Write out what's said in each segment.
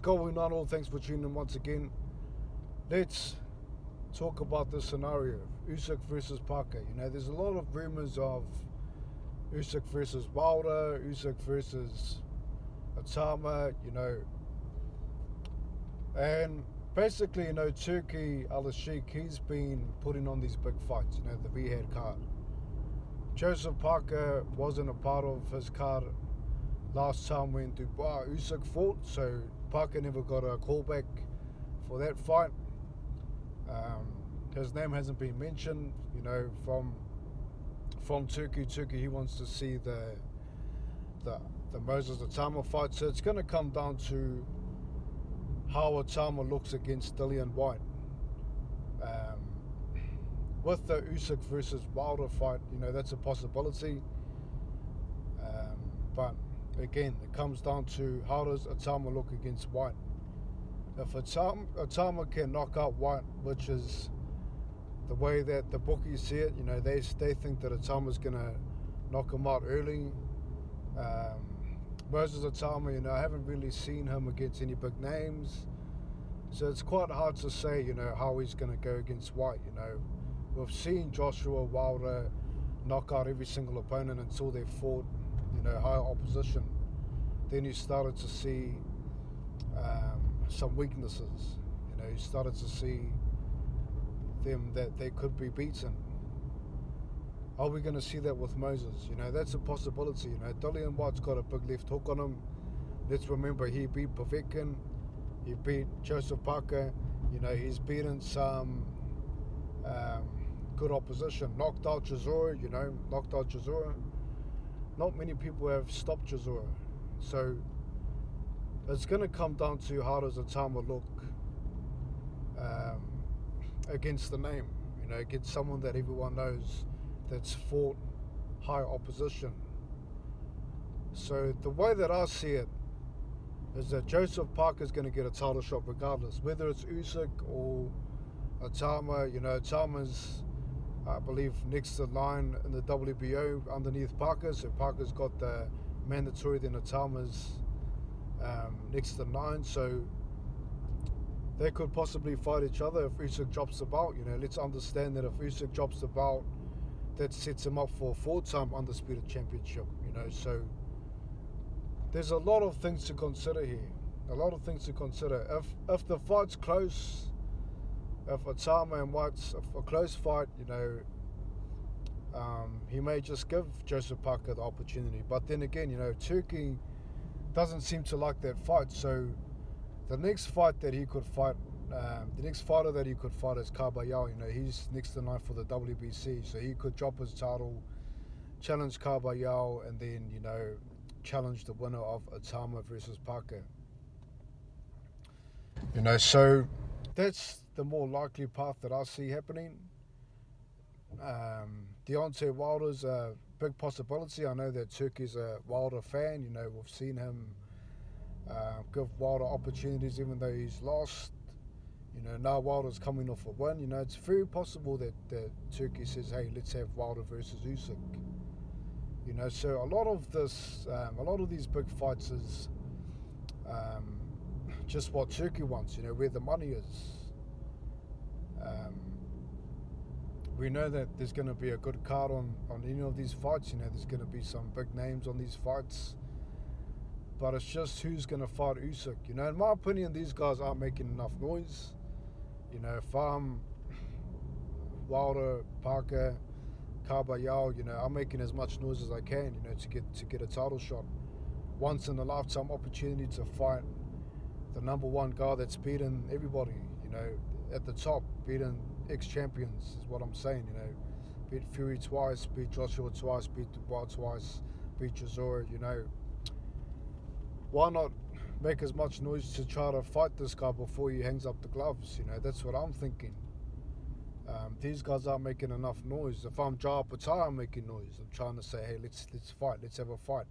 going on? All thanks for tuning in once again. Let's talk about this scenario, Usyk versus Parker. There's a lot of rumors of Usyk versus Wilder, Usyk versus Atama, and basically, Turkey, Al-Sheikh, he's been putting on these big fights, the Riyadh card. Joseph Parker wasn't a part of his card last time when Dubai Usyk fought, so Parker never got a callback for that fight. His name hasn't been mentioned, from Turkey. He wants to see the Moses Atama fight, so it's going to come down to how Atama looks against Dillian White. With the Usyk versus Wilder fight, that's a possibility. But again, it comes down to how does Atama look against White. If Atama can knock out White, which is the way that the bookies see it, they think that Atama's going to knock him out early. Moses Atama, I haven't really seen him against any big names, so it's quite hard to say, how he's going to go against White. We've seen Joshua Wilder knock out every single opponent until they fought, higher opposition. Then you started to see some weaknesses. You started to see them that they could be beaten. Are we going to see that with Moses? That's a possibility. Dillian White's got a big left hook on him. Let's remember, he beat Povetkin, he beat Joseph Parker. He's beaten some good opposition. Knocked out Chisora. Not many people have stopped Chisora. So it's going to come down to how does Atama look against the name, against someone that everyone knows that's fought high opposition. So the way that I see it is that Joseph Parker is going to get a title shot regardless, whether it's Usyk or Atama. Atama's, I believe, next to line in the WBO underneath Parker, so Parker's got the mandatory, then Atama's next to 9, so they could possibly fight each other if Usyk drops the belt. Let's understand that if Usyk drops the belt, that sets him up for a 4-time undisputed championship. So there's a lot of things to consider here. If the fight's close, if Atama and White's a close fight, he may just give Joseph Parker the opportunity. But then again, Turkey doesn't seem to like that fight. So the next fight that he could fight, the next fighter that he could fight is Kabayao. He's next in line for the WBC, so he could drop his title, challenge Kabayao, and then challenge the winner of Atama versus Parker. So that's the more likely path that I see happening. Deontay Wilder's a big possibility. I know that Turkey's a Wilder fan. We've seen him give Wilder opportunities even though he's lost. Now Wilder's coming off a win. It's very possible that Turkey says, hey, let's have Wilder versus Usyk. So a lot of these big fights is just what Turkey wants, where the money is. We know that there's going to be a good card on any of these fights. There's going to be some big names on these fights. But it's just who's going to fight Usyk. In my opinion, these guys aren't making enough noise. If I'm Wilder, Parker, Kabayao, I'm making as much noise as I can, to get a title shot. Once in a lifetime opportunity to fight the number one guy that's beaten everybody, at the top, beaten ex-champions is what I'm saying, beat Fury twice, beat Joshua twice, beat Dubois twice, beat Chisora, Why not make as much noise to try to fight this guy before he hangs up the gloves? That's what I'm thinking. These guys aren't making enough noise. If I'm Jaya Patai, I'm making noise. I'm trying to say, hey, let's fight, let's have a fight.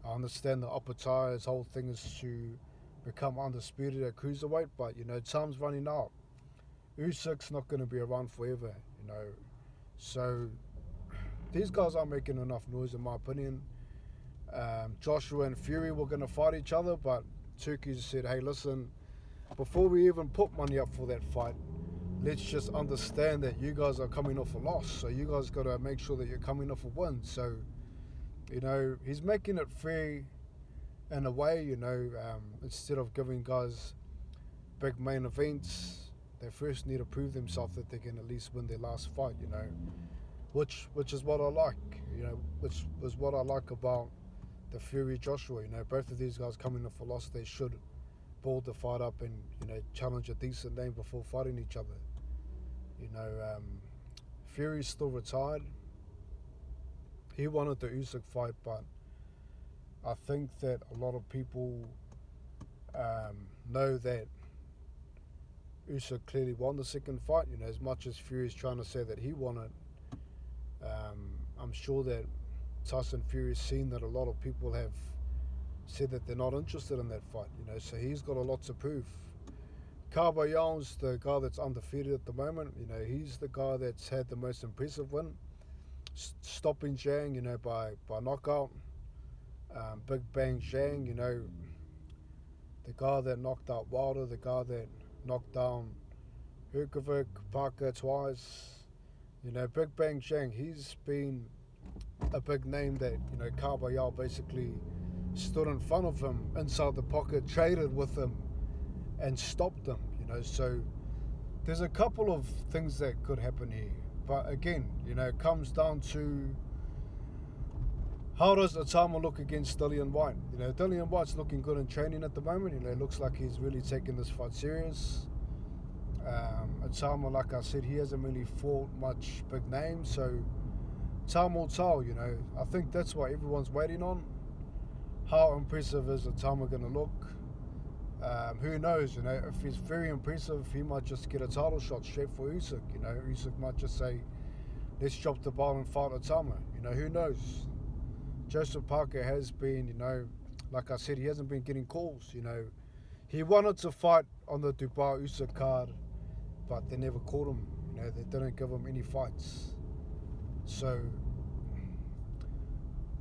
I understand that Apatai's whole thing is to become undisputed at cruiserweight, but time's running out. Usyk's not going to be around forever, So these guys aren't making enough noise, in my opinion. Joshua and Fury were going to fight each other, but Turkey said, hey, listen, before we even put money up for that fight, let's just understand that you guys are coming off a loss. So you guys got to make sure that you're coming off a win. So, he's making it fair in a way, instead of giving guys big main events, they first need to prove themselves that they can at least win their last fight, which is what I like, which is what I like about the Fury Joshua. Both of these guys coming off a loss, they should build the fight up and challenge a decent name before fighting each other. Fury's still retired. He wanted the Usyk fight, but I think that a lot of people know that Usyk clearly won the second fight. As much as Fury's trying to say that he won it, I'm sure that Tyson Fury's seen that a lot of people have said that they're not interested in that fight. So he's got a lot to prove. Carbayon's the guy that's undefeated at the moment. He's the guy that's had the most impressive win, stopping Zhang, by knockout. Big Bang Zhang, the guy that knocked out Wilder, the guy that knocked down Herkovic, Parker twice. Big Bang Zhang, he's been a big name that, Carbayal basically stood in front of him inside the pocket, traded with him and stopped him, So there's a couple of things that could happen here. But again, it comes down to how does Otama look against Dillian White? Dillian White's looking good in training at the moment. It looks like he's really taking this fight serious. Otama, like I said, he hasn't really fought much big names, so time will tell. I think that's what everyone's waiting on. How impressive is Otama going to look? Who knows? If he's very impressive, he might just get a title shot straight for Usyk. Usyk might just say, let's drop the ball and fight Otama. Who knows? Joseph Parker has been, like I said, he hasn't been getting calls. He wanted to fight on the Dubai Usyk card, but they never called him. They didn't give him any fights. So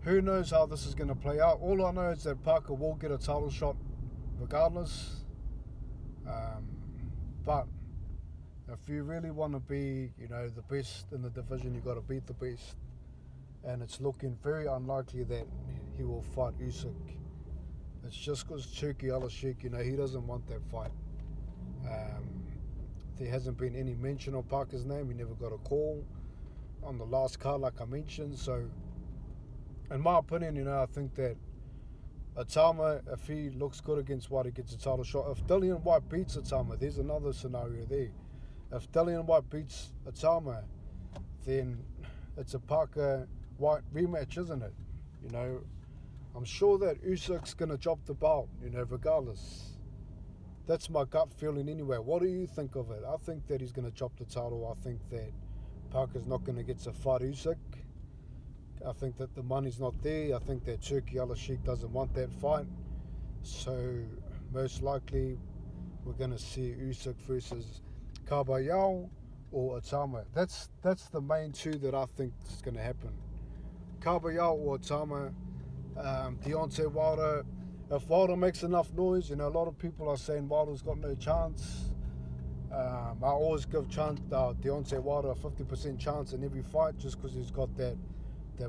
who knows how this is going to play out? All I know is that Parker will get a title shot regardless. But if you really want to be, the best in the division, you've got to beat the best. And it's looking very unlikely that he will fight Usyk. It's just because Turkey Oleksandr, he doesn't want that fight. There hasn't been any mention of Parker's name. He never got a call on the last card, like I mentioned. So, in my opinion, I think that Otama, if he looks good against White, he gets a title shot. If Dillian White beats Otama, there's another scenario there. If Dillian White beats Otama, then it's a Parker-White rematch, isn't it? I'm sure that Usyk's going to drop the belt, regardless. That's my gut feeling anyway. What do you think of it? I think that he's going to drop the title. I think that Parker's not going to get to fight Usyk. I think that the money's not there. I think that Turkey Oleksandr doesn't want that fight. So most likely we're going to see Usyk versus Carbayal or Otama. That's the main two that I think is going to happen. Carbayal or Otama. Deontay Wilder. If Wilder makes enough noise, a lot of people are saying Wilder's got no chance. I always give Deontay Wilder a 50% chance in every fight just because he's got that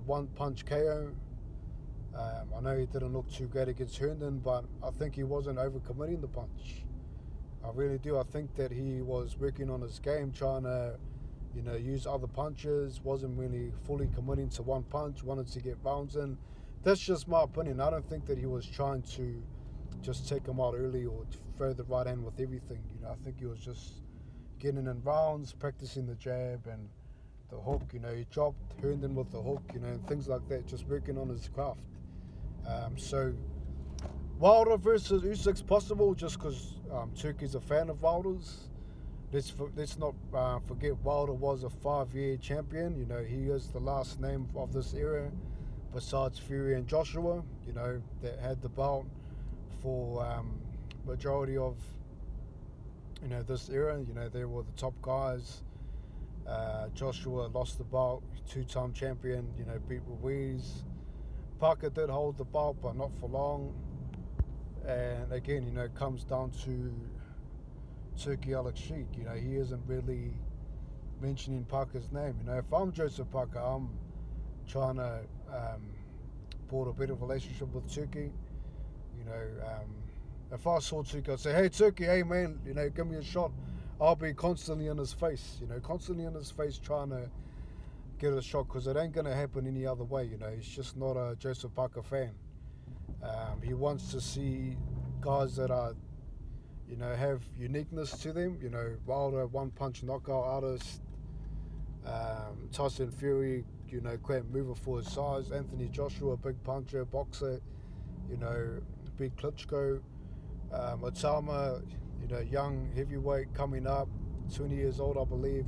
one punch KO. I know he didn't look too great against Herndon, but I think he wasn't overcommitting the punch. I really do. I think that he was working on his game, trying to, use other punches, wasn't really fully committing to one punch, wanted to get rounds in. That's just my opinion. I don't think that he was trying to just take him out early or throw the right hand with everything. I think he was just getting in rounds, practicing the jab and the hook. He dropped Herndon with the hook, and things like that, just working on his craft. So Wilder versus Usyk's possible just because Turkey's a fan of Wilder's. Let's not forget Wilder was a 5-year champion. He is the last name of this era besides Fury and Joshua, that had the belt for majority of, this era. They were the top guys. Joshua lost the belt, 2-time champion, beat Ruiz. Parker did hold the belt, but not for long. And again, it comes down to Turkey Oleksandr. He isn't really mentioning Parker's name. If I'm Joseph Parker, I'm trying to build a better relationship with Turkey. If I saw Turkey, I'd say, hey, Turkey, hey, man, give me a shot. I'll be constantly in his face, constantly in his face trying to get a shot, because it ain't going to happen any other way. He's just not a Joseph Parker fan. He wants to see guys that are, have uniqueness to them. Wilder, one-punch knockout artist. Tyson Fury, great mover for his size. Anthony Joshua, big puncher, boxer. Big Klitschko. Otama, young heavyweight coming up, 20 years old, I believe.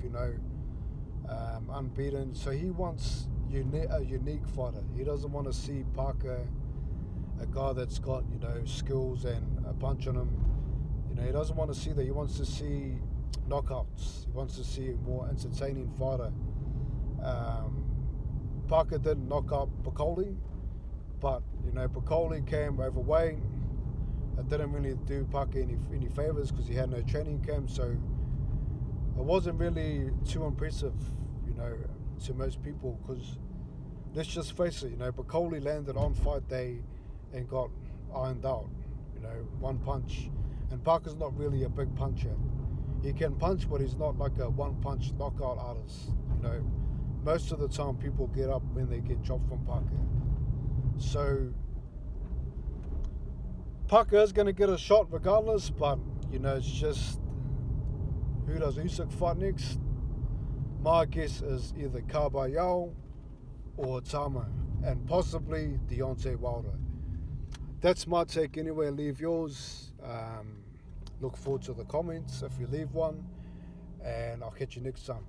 Unbeaten. So he wants a unique fighter. He doesn't want to see Parker, a guy that's got skills and a punch on him. He doesn't want to see that. He wants to see knockouts. He wants to see a more entertaining fighter. Parker didn't knock out Piccoli, but Piccoli came overweight. It didn't really do Parker any favors because he had no training camp, so it wasn't really too impressive, to most people. Because let's just face it, Piccoli landed on fight day and got ironed out, one punch. And Parker's not really a big puncher. He can punch, but he's not like a one-punch knockout artist. Most of the time people get up when they get chopped from Parker. So Parker is going to get a shot regardless, but it's just, who does Usyk fight next? My guess is either Kabayao or Tama, and possibly Deontay Wilder. That's my take anyway. Leave yours. Look forward to the comments if you leave one, and I'll catch you next time.